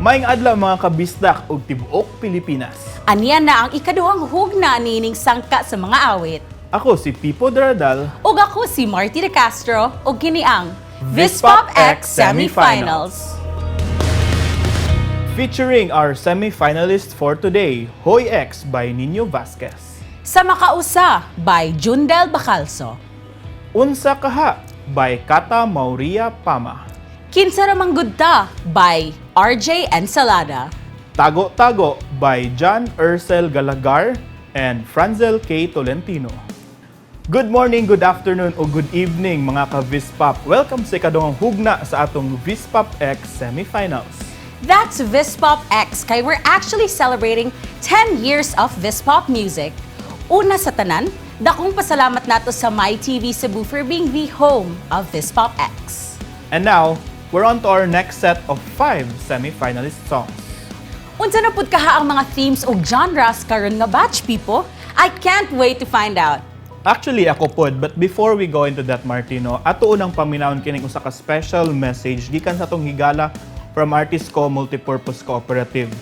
Maayong adlaw mga kabisdak ug tibuok Pilipinas. Aniya na ang ikaduhang hugna nining sangka sa mga awit. Ako si Pipo Dradal. Ug ako si Marty De Castro ug kini ang VISPOP X Semi-Finals. Featuring our semi-finalists for today, Hoy X by Niño Vasquez. Sa MAKAUSA by Jundel Bacalso. UNSA KAHA by Cata, Mauria, Pama. KINSA by RJ Ensalada. TAGO by Erscel Galagar and Franzel Tolentino. Good morning, good afternoon o good evening mga ka-VISPOP. Welcome sa ikaduhang hugna sa atong VISPOP X Semi-Finals. That's VISPOP X kay we're actually celebrating 10 years of VISPOP music. Una sa tanan, dakong pasalamat nato sa MyTV Cebu for being the home of VISPOP X. And now, we're on to our next set of 5 semi-finalist songs. Unsa na pud kaha ang mga themes o genres karon nga batch, people? I can't wait to find out. Actually, ako pod, but before we go into that, Martino, ato unang paminawon kining usa ka special message gikan sa atong higala from Artisco Multipurpose Cooperative.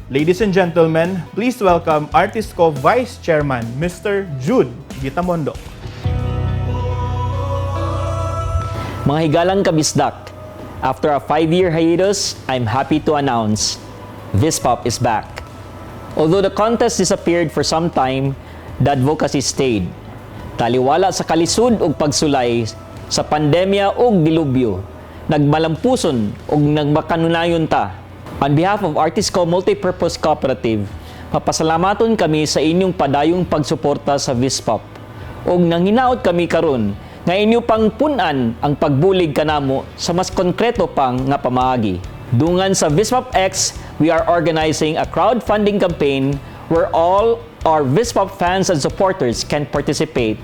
Ladies and gentlemen, please welcome Artisco Vice Chairman, Mr. Jude Gitamondo. Mga higalang kabisdak, after a 5-year hiatus, I'm happy to announce VISPOP is back. Although the contest disappeared for some time, the advocacy stayed. Taliwala sa kalisud ug pagsulay sa pandemya ug dilubyo, nagmalampuson ug nagmakanunayon ta. On behalf of Artisco Multipurpose Cooperative, papasalamaton kami sa inyong padayong pagsuporta sa VISPOP. Ug nanghinaot kami karon nga inyo pang punan ang pagbulig kanamo sa mas konkreto pang nga pamaagi. Dungan sa VISPOP X, we are organizing a crowdfunding campaign where all our VISPOP fans and supporters can participate.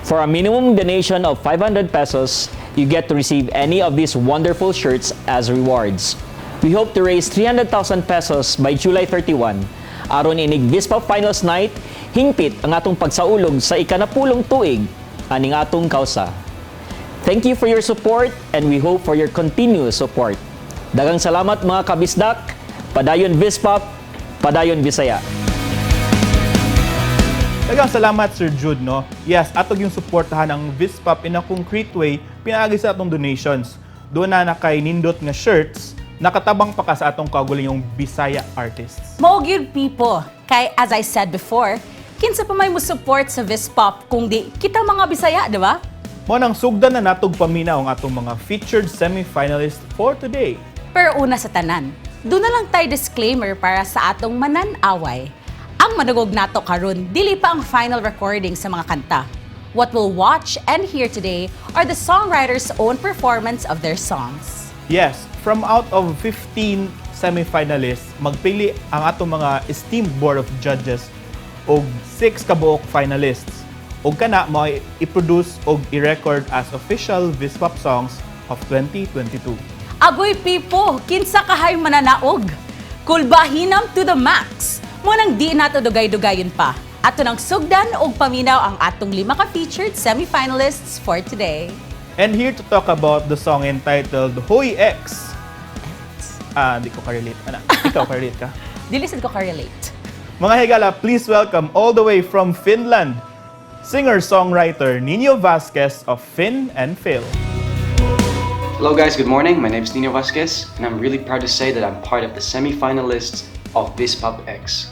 For a minimum donation of 500 pesos, you get to receive any of these wonderful shirts as rewards. We hope to raise 300,000 pesos by July 31. Aron inig VISPOP Finals Night, hingpit ang atong pagsaulog sa ikanapulong tuig aning atong kausa. Thank you for your support and we hope for your continuous support. Daghang salamat mga kabisdak, padayon VISPOP, padayon Bisaya. Daghang salamat Sir Jude, no? Yes, atog yung suportahan ang VISPOP in a concrete way, pinaagi sa atong donations. Doon na kay nindot nga shirts, nakatabang pa ka sa atong kaugaling yung Bisaya artists. Maugid people, kay as I said before, kinsa pa may mo support sa VISPOP kung di kita mga Bisaya, di ba? Mo nang sugdan na natog paminaw ang atong mga featured semi-finalists for today. Pero una sa tanan, doon na lang tayo disclaimer para sa atong mananaway. Ang madugog nato karon dili pa ang final recording sa mga kanta. What we'll watch and hear today are the songwriters' own performance of their songs. Yes, from out of 15 semi-finalists, magpili ang atong mga esteemed board of judges og 6 kabuok finalists. Og kana mo i-produce og i-record as official VISPOP songs of 2022. Agoy pipo, kinsa kahay mananaog. Kulbahinam to the max. Munang di nato dugay-dugayon pa. Ato nang sugdan og paminaw ang atong 5 ka-featured semi-finalists for today. And here to talk about the song entitled Hoy X. Di ko ka-relate. Ikaw ka-relate ka? Dili sad ko ka-relate. Mga higala, please welcome all the way from Finland, singer-songwriter Niño Vasquez of Fin and Phil. Hello guys, good morning. My name is Niño Vasquez and I'm really proud to say that I'm part of the semi-finalists of VISPOP X.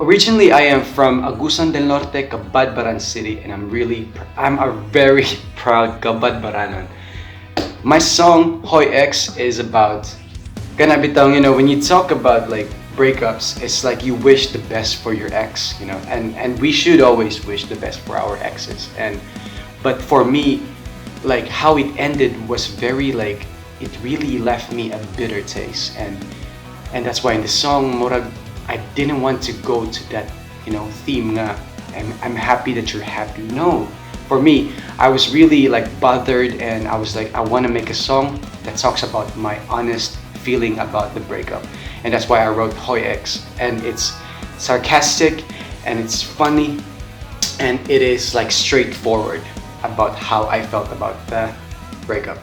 Originally, I am from Agusan del Norte, Cabadbaran City, and I'm a very proud Cabadbaranon. My song Hoy X is about ganabitang, you know, when you talk about like breakups, it's like you wish the best for your ex, you know, and we should always wish the best for our exes. But for me, like how it ended was very like it really left me a bitter taste, and that's why in the song Morag I didn't want to go to that, you know, theme nga I'm happy that you're happy. No, for me I was really like bothered, and I was like I want to make a song that talks about my honest feeling about the breakup, and that's why I wrote Hoy X. And it's sarcastic and it's funny and it is like straightforward about how I felt about the breakup.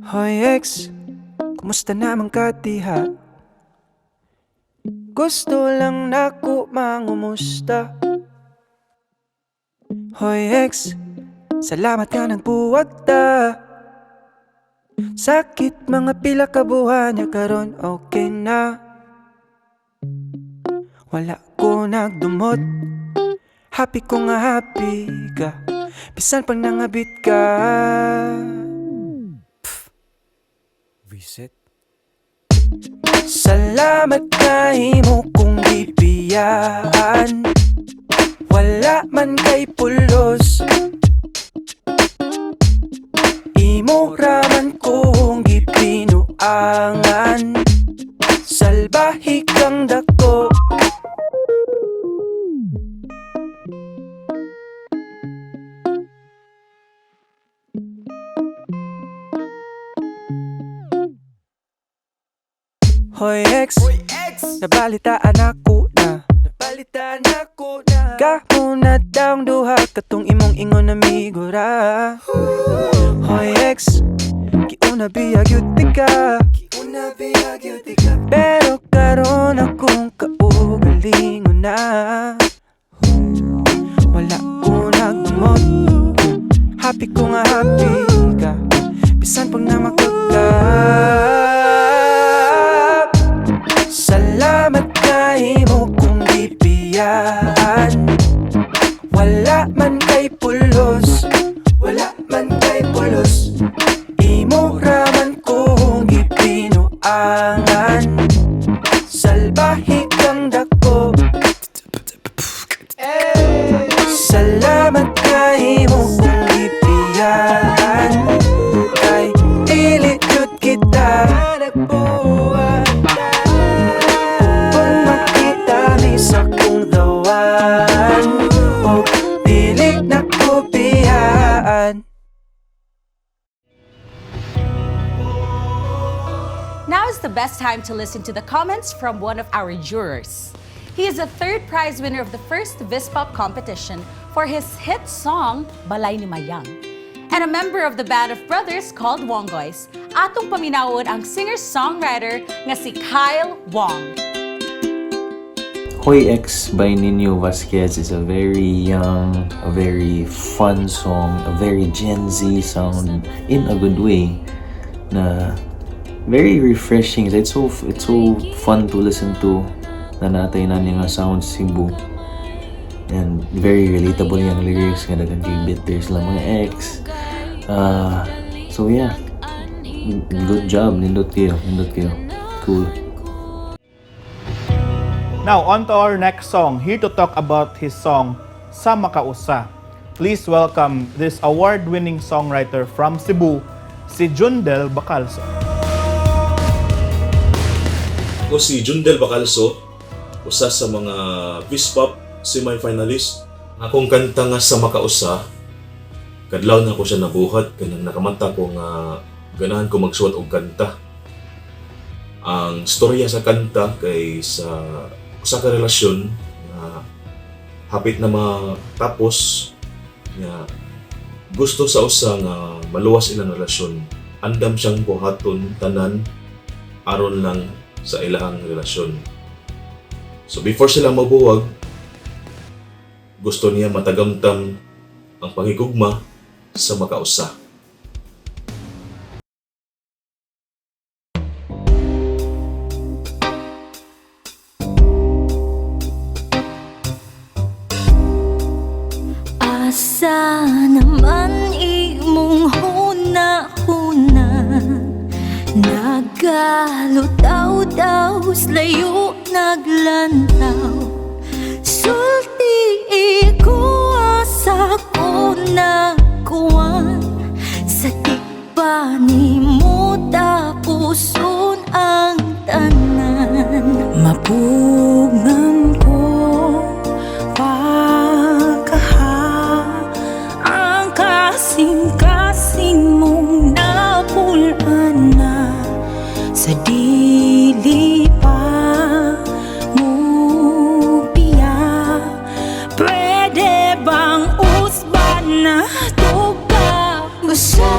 Hoy X, kumusta naman ka diha? Gusto lang nako mangumusta. Hoy ex, salamat ka ng buwagta. Sakit mga pila ka buwan niya karon okay na. Wala ko nagdumot, happy ko nga happy ka. Bisan pang nangabit ka. Reset. Salamat kahimo kong gibiyaan. Wala man kay pulos, imo raman kong gipinuangan. Salbahi kang dako. Hoy ex, nabalitaan ako na. Kahuna daw duha katong imong ingon na migura. Hoy ex, kiuna biyag yuti ka. Pero karon akong kaugalingon na. Wala ko nagdumot, happy ko nga happy ka. Bisan pag na magkagap. Salamat kahimo kong gibiyaan. Wala man kay pulos, wala man kay pulos. Imo raman kong gipinuangan. Salbahi kang dako. Salamat kahimo kong gibiyaan. Kay dili jud kita nagbuhat. Kung makita ni sa kong dawan, o dili na ko biyaan. Now is the best time to listen to the comments from one of our jurors. He is the third prize winner of the first VISPOP competition for his hit song, Balay ni Mayang. And a member of the band of brothers called Wongoys. Atong paminawon ang singer-songwriter nga si Kyle Wong. Hoy X by Niño Vasquez is a very young, a very fun song, a very Gen Z sound in a good way. Na very refreshing. It's so fun to listen to. Na natay na nga sound Cebu. And very relatable yung lyrics nga nag-gibit there's lang mga X. So yeah, good job, nindot kayo. Cool. Now, on to our next song. Here to talk about his song, Sa MAKAUSA. Please welcome this award-winning songwriter from Cebu, si Jundel Bacalso. Ako si Jundel Bacalso, usa sa mga VISPOP SEMI-FINALISTS. Akong kanta nga Sa MAKAUSA, kadlaw na ako siya nabuhat, kanang nakamata ko nga ganahan ko magsuot og kanta. Ang storya sa kanta kay sa usa ka relasyon na hapit na matapos, nga gusto sa usa nga maluwas ilang relasyon. Andam siyang buhaton tanan aron lang sa ilang relasyon. So before sila mabuwag, gusto niya matagamtam ang pangigugma sa makausa. Asa naman imong huna-huna, nagalutaw-daw layo naglantaw. Sulti ko asa ko nagkuwan, sa tikpa ni mo tapuson ang tanan. Mapugngan ko pagkaha ang kasing-kasing mong napulaan na, sa dili pa mo piya. Pwede bang usban na tuga? Basta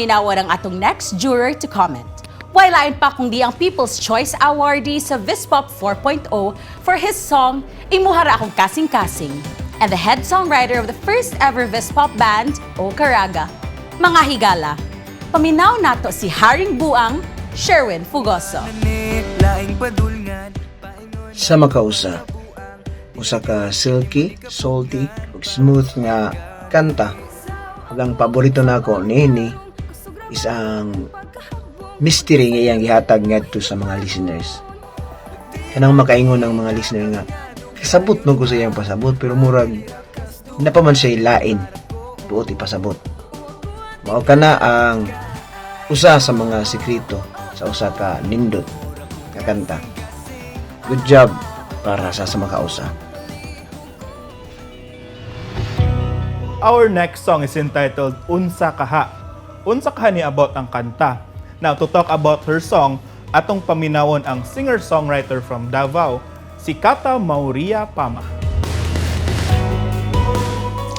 paminawan ang atong next juror to comment. While lain pa kundi ang People's Choice Awardee sa VISPOP 4.0 for his song Imuhara Akong Kasing-Kasing, and the head songwriter of the first ever VISPOP band, O Caraga. Mga higala, paminaw nato si Haring Buang, Sherwin Fugoso. Sa MAKAUSA, usa ka silky, salty, ug smooth nga kanta. Ang paborito nako niini is ang mystery nga iyang gihatag ngadto sa mga listeners. Kanang makaingon ng mga listener nga kasabot mo ko sa iyang pasabot pero murag napaman siya lain buot ipasabot. Mao kana ang usa sa mga sekreto sa usa ka nindot nga kanta. Good job para sa MAKAUSA. Our next song is entitled Unsa KAHA. Unsa KAHA ni about ang kanta. Now, to talk about her song, atong paminawon ang singer-songwriter from Davao, si Cata Mauria Pama.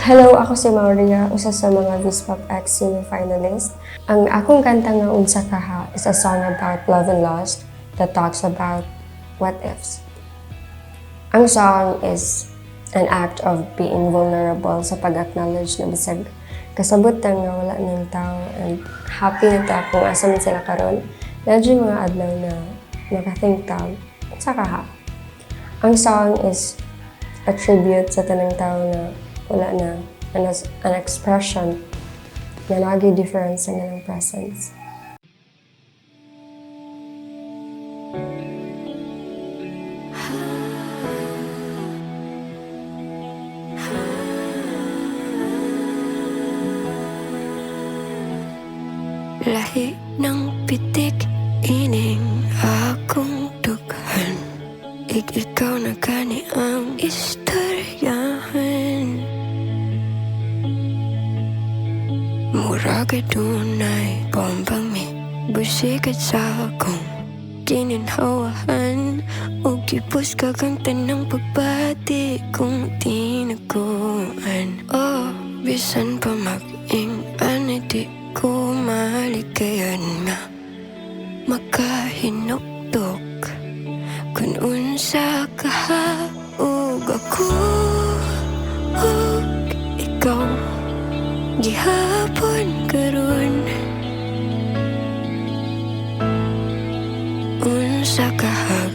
Hello, ako si Mauria, usa sa mga VISPOP X SEMI-FINALISTS. Ang akong kanta nga Unsa KAHA is a song about love and loss that talks about what ifs. Ang song is an act of being vulnerable sa pag-acknowledge na bisag kasabutan nga wala ng tao and happy na ta kung asa man sila karon. Medyo mga adlaw na makathink tao sa kaha. Ang song is a tribute sa tanang tao na wala na an expression na naging difference sa nilang presence. Lahi ng pitik ining akong dughan. Ikaw na gani ang istoryahan. Murag adunay bombang mi busikat sa akong gininhawahan. O gipos ka kang tanang pagbati kung tinaguan. Oh, bisan pa mag-ing aniti ko malikayan nga makahinuktok kung unsa kaha ug ako ug ikaw gihapon karon unsa kaha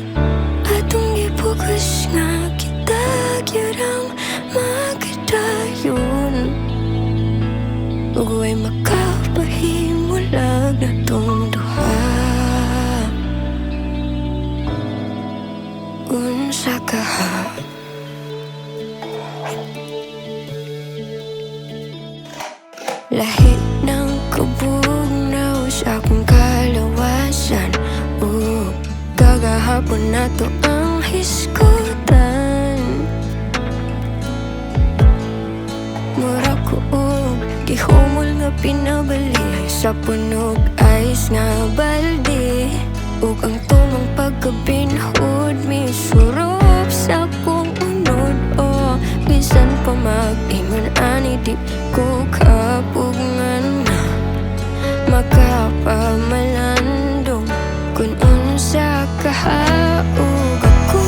atong gipugas nga kita gyudang magadayon ug way makapahimulag na tong duha. Unsa kaha lahi ng kabugnaw sa akong kalawasan. Kagahapon na to ang hisgutan. Mura ko gihumol nga pinabali sa punog ice nga balde. Ug ang tumang pagkabinhod misurop sa kong unod. Oh, bisan pa mag-ingon ani di ko kapugngan na makapamalandong kung unsa kaha ug ako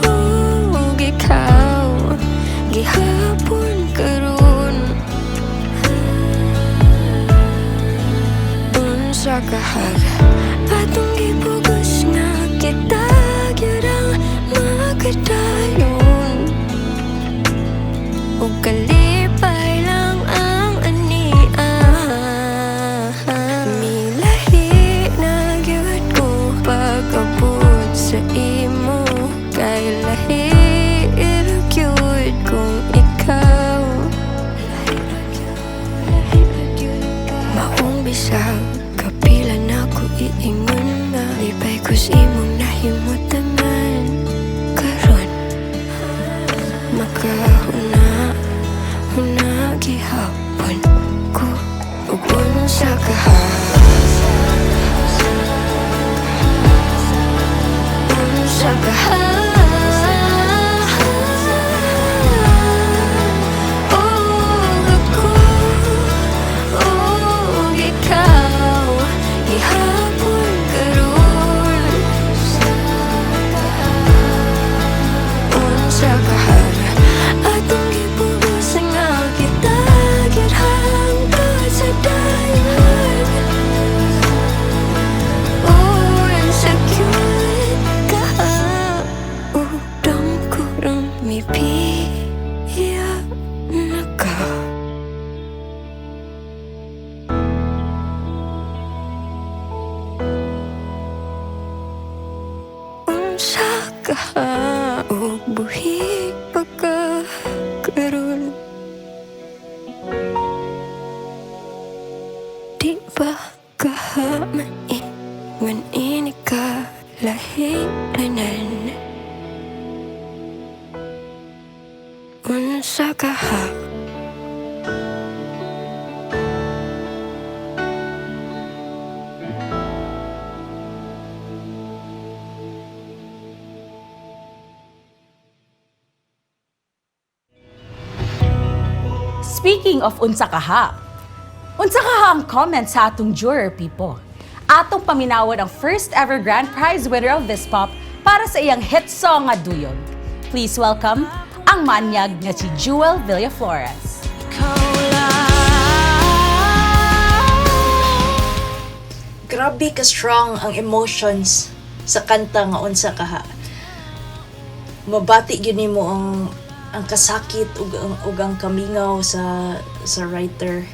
ug ikaw gihapon karon. Unsa kaha atong gipugas nga kita gyudang magadayon ug kalipay lang ang ania. Milahi na gyud ko pag-abot sa imo kay lahi ra gyud kung ikaw maong bisag kapila na ko iingon nga lipay ko sa imong nahimutanan karon makahuna gihapon ko ug unsa kaha unsa kaha ug ako ug kaha o buhig pagkakaroon. Di ba kaha maiwan ini ka lahilanan? Unsa kaha? Speaking of unsa kaha ang comment sa atong juror people. Atong paminawon ang first ever grand prize winner of VISPOP para sa iyang hit song nga Duyog. Please welcome ang manyag nga si Jewel Villaflores. Grabe ka strong ang emotions sa kanta nga unsa kaha. Mabati gyud nimo ang kasakit ug ang kamingaw sa writer.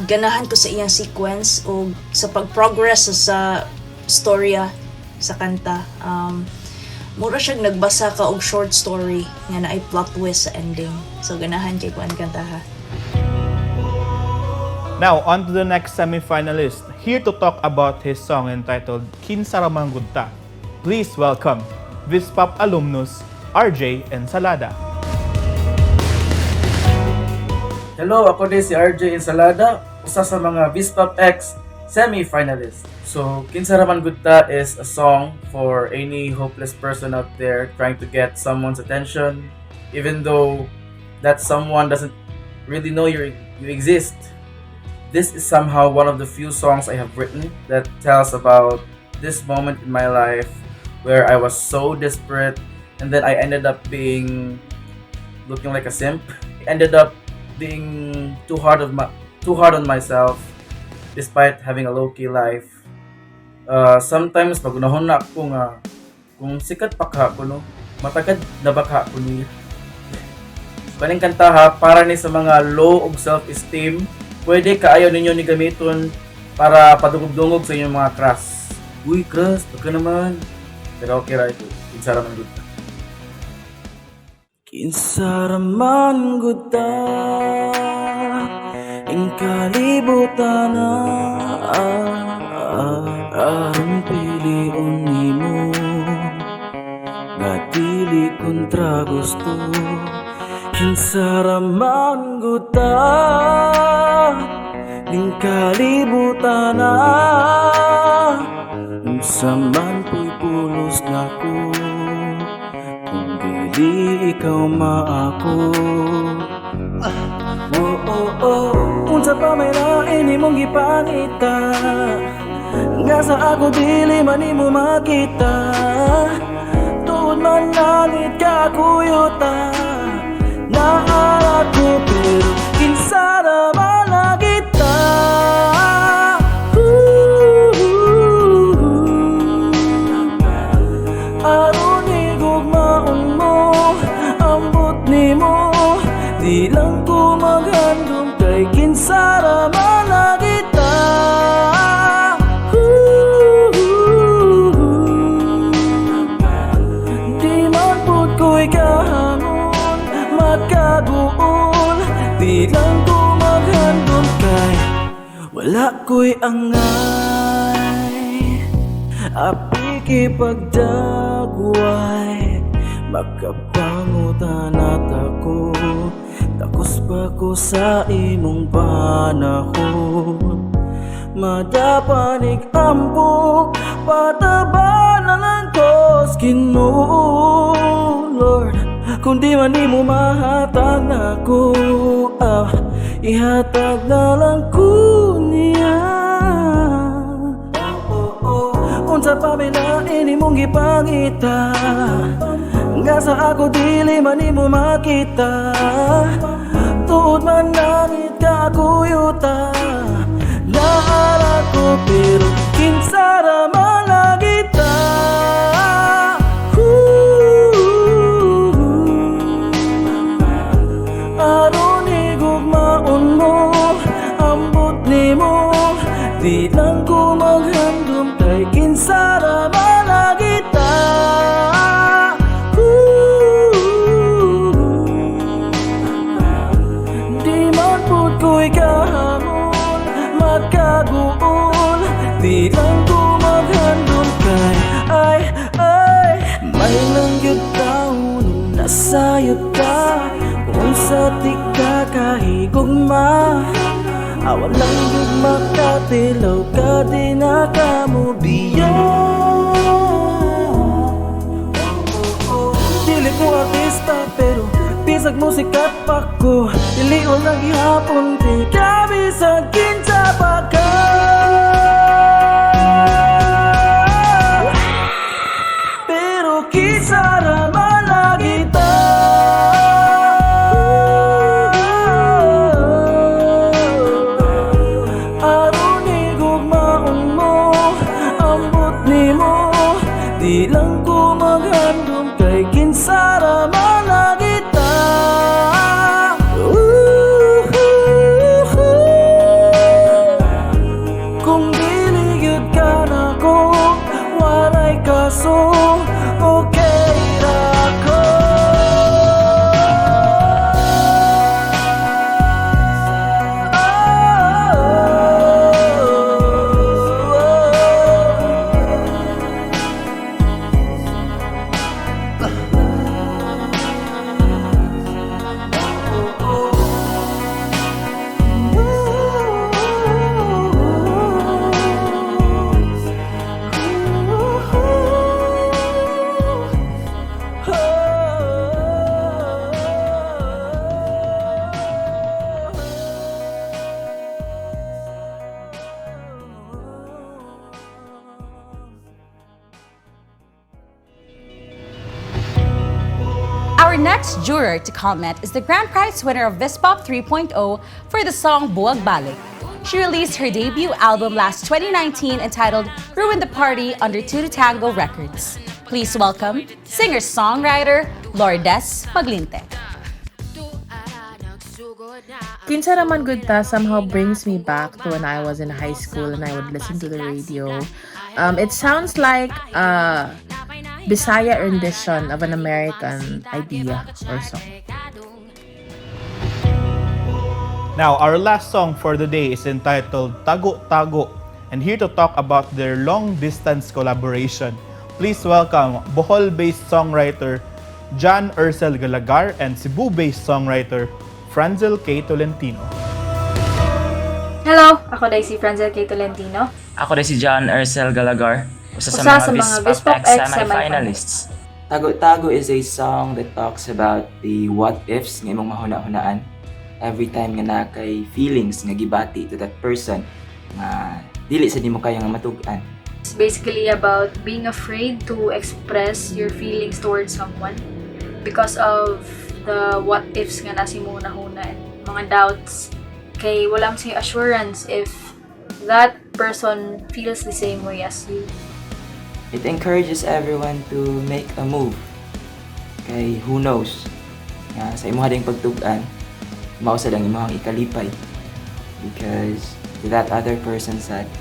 Ganahan ko sa iyang sequence o sa pag-progress sa storya sa kanta. Mura siyang nagbasa ka og short story nga naay plot twist sa ending. So ganahan kay kuan kanta ha. Now, on to the next semi-finalist. Here to talk about his song entitled KINSA. Please welcome VISPOP alumnus RJ Ensalada. Hello, ako din si RJ Ensalada, usa sa mga VISPOP X semi-finalists. So, KINSA is a song for any hopeless person out there trying to get someone's attention, even though that someone doesn't really know you exist. This is somehow one of the few songs I have written that tells about this moment in my life where I was so desperate and then I ended up looking like a simp. I ended up being too hard on myself despite having a low-key life. Sometimes pag unahon na ako nga kung sikat pa ka ko no, matagad na baka ko niya. Kaning kanta ha, para ni sa mga low og self-esteem, pwede kaayo ninyo ni gamiton para padungog-dungog sa inyong mga crush. Uy, crush, pagka naman. Pero okay ra ito. KINSA raman gud ta. KINSA raman gud ta. Ing kalibutan na ang pilion nimo. Nga dili kontra gusto. KINSA raman gud ta. Ing kalibutan na unsa man po'y pulos nako kung dili ikaw maako. Unsa pa may lain imong gipangita nga sa ako dili man imo makita. Tuod man langit ka kuyota naara ko pero KINSA raman na kita. Aron igugmaon mo ambot nimo di lang ko maghandom kay KINSA raman na kita. Di man pud ko'y kahangon magkaguol di lang ko maghandom kay wala ko'y angay api kipagdagway makapangutan at ako takos pa ko sa imong panahon madapanig ampo pataba na lang kos Ginoo Lord kung di man imo mahatag na ko ihatag na lang ko niya. Unsa pa may lain imong gipangita nga sa ako dili man imo makita. Tuod man langit ka kuyota naara ko pero KINSA raman na kita. Aron igugmaon mo ambot nimo di lang ko maghandom kay KINSA raman na kita. lang yun taon nasayod ka kung sa di ka kahigugma. Awan lang yun makatilaw ka di nakamubiyo. Dili ko artista pero bisag mo sikat pa ko. Dili o naghihapon di ka bisag kinsa pa ka. Pero kinsa raman lagi ta. Aron higugmaon mo, ambot nimo. Di lang ko maghandom kay kinsa raman lagi ta. Kung dili gyud ka na ko, walay kaso, okay ra ko. Our next juror to comment is the grand prize winner of VISPOP 3.0 for the song Buwag Balik. She released her debut album last 2019 entitled Ruin the Party under 2 Tango Records. Please welcome singer-songwriter Lourdes Maglinte. Kinsa Raman Good Ta somehow brings me back to when I was in high school and I would listen to the radio. It sounds like a Bisaya rendition of an American idea or song. Now, our last song for the day is entitled Tago Tago, and here to talk about their long-distance collaboration, please welcome Bohol-based songwriter John Erscel Galagar and Cebu-based songwriter Franzel Tolentino. Hello, ako day si Franzel Tolentino. Ako day si John Erscel Galagar, usa sa mga VISPOP X SEMI-FINALISTS. Tago-Tago is a song that talks about the what-ifs nga imong mahuna-hunaan every time nga na kay feelings nga gibati to that person nga dili sa nimo kaya nga matug-an. It's basically about being afraid to express your feelings towards someone because of the what-ifs nga nasi mo nahuna and mga doubts kay wala mo say assurance if that person feels the same way as you. It encourages everyone to make a move. Kay who knows, nga sa imo ding pagtug-an, mausad ang imong ikalipay. Because to that other person sad,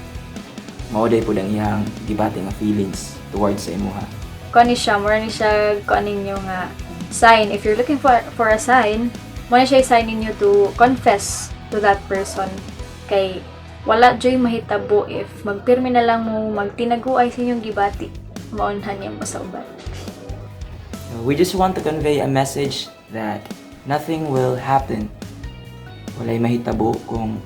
mauday po ang iyang gibati nga feelings towards sa imuha. Kani siya, mura ni siya kaninyo nga sign. If you're looking for a sign, muna siya i-sign ninyo to confess to that person. Kay wala joy mahitabo if magpirmi na lang mo magtinaguay sa inyong gibati, maunhan niya mo sa uban. We just want to convey a message that nothing will happen. Walay mahitabo kung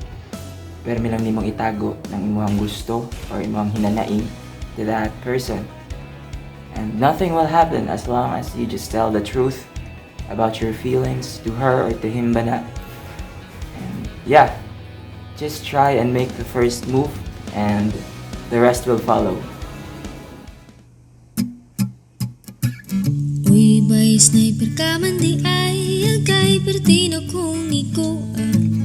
permi lang nimong itago ng imong gusto or imong hinanaing to that person. And nothing will happen as long as you just tell the truth about your feelings to her or to him ba na. And yeah, just try and make the first move and the rest will follow. Uy, bay, sniper ka man di ay agay pertino kung ikuan.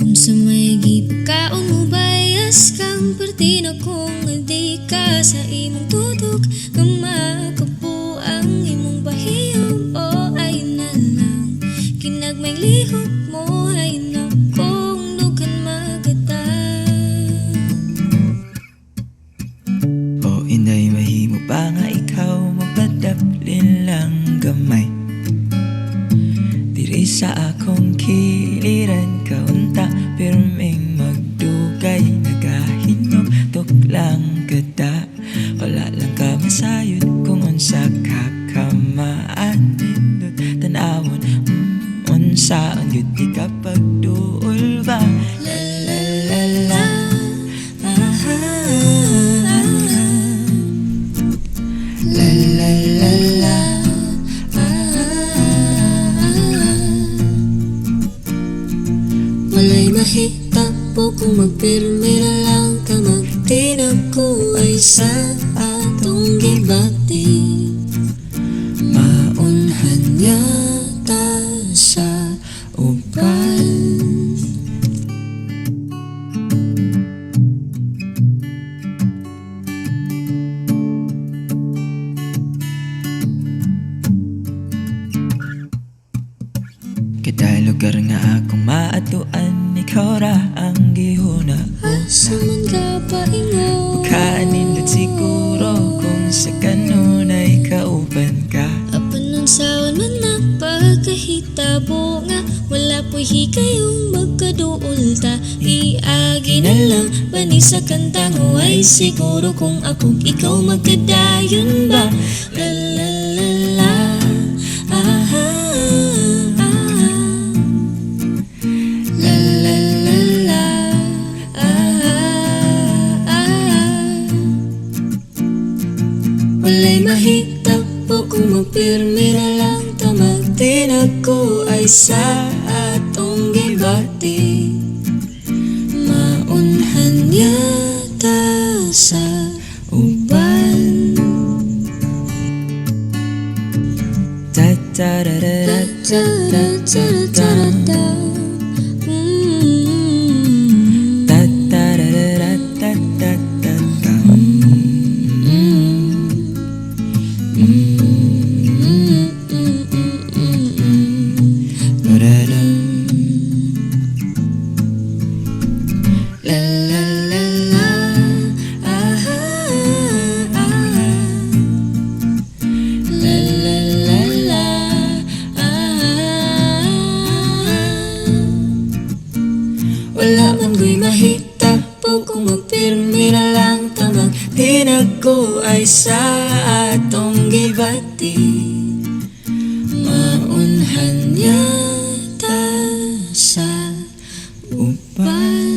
Unsa may gipakaon mo bayas kang pertino kung di ka sa imong tutok kamakapo ang imong bahiyom o ay na lang kinagmay lihok mo ay na kung dukan magata. O inday mahimo pa nga ikaw magpadaplin lang gamay. Diri sa akong kiliran kaunta pero may magdugay nagahinog tuklang kada. Wala lang ka masayod kung unsa ka nindot tanawon unsaon gyud di ka pagduol ba la la la la la la la la walay mahita po kung magpirmi na lang ka magtinag ko ay sa atong gibati maunhan yata sa uban kada lugar nga akong maatuan ikaw ra ang gihuna asa man ka paingon kaanindot siguro kung sa kanunay kauban ka apan nun saon man na pagkahitabo nga wala po'y hikayong magkaduol ta iagi na lang bani sa kanta mo ay siguro kung akong ikaw magkadayon ba la la la la aha walay mahita po kung magpirmi na lang ta magtinag ko ay sa atong gibati maunhan yata sa uban ta ta da da ta ta ta ta ta ta ta da da ta ta ta ta wala man ko'y mahita po kung magpirmi na lang ta magtinag ko ay sa atong gibati maunhan yata sa uban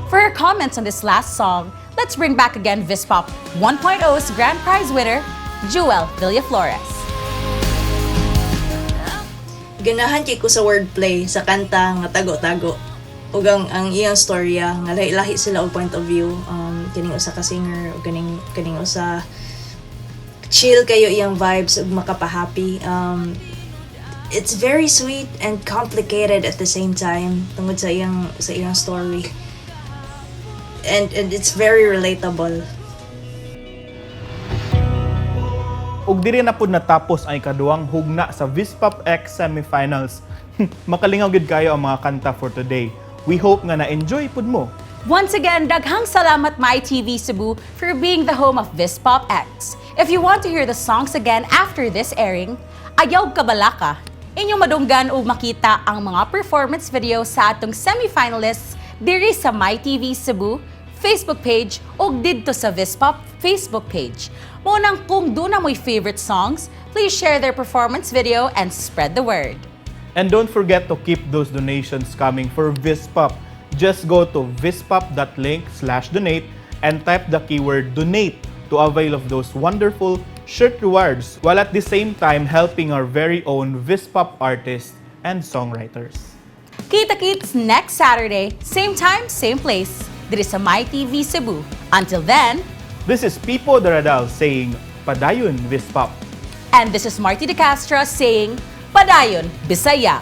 For your comments on this last song, let's bring back again VISPOP 1.0's grand prize winner, Jewel Villaflores. Ganahan kay ko sa wordplay sa kanta nga tago-tago ug ang iyang storya nga lahi-lahi sila og point of view kining usa ka singer ug kining usa chill kayo iyang vibes ug makapahappy it's very sweet and complicated at the same time tungod sa iyang story and it's very relatable. Ug diri na pud natapos ang ikaduhang hugna sa VISPOP X semifinals. Makalingaw gid kayo ang mga kanta for today. We hope nga na-enjoy pud mo. Once again, daghang salamat MyTV Cebu for being the home of VISPOP X. If you want to hear the songs again after this airing, ayaw kabalaka. Inyong madunggan o makita ang mga performance video sa atong semifinalists diri sa MyTV Cebu Facebook page o didto sa VISPOP Facebook page. Munang kung doon na mo'y favorite songs, please share their performance video and spread the word. And don't forget to keep those donations coming for VISPOP. Just go to vispop.link/donate and type the keyword donate to avail of those wonderful shirt rewards while at the same time helping our very own VISPOP artists and songwriters. Kita-kits next Saturday, same time, same place. Diri sa MyTV Cebu. Until then, this is Pipo de Radal saying, Padayon VISPOP. And this is Marty De Castro saying, Padayon Bisaya.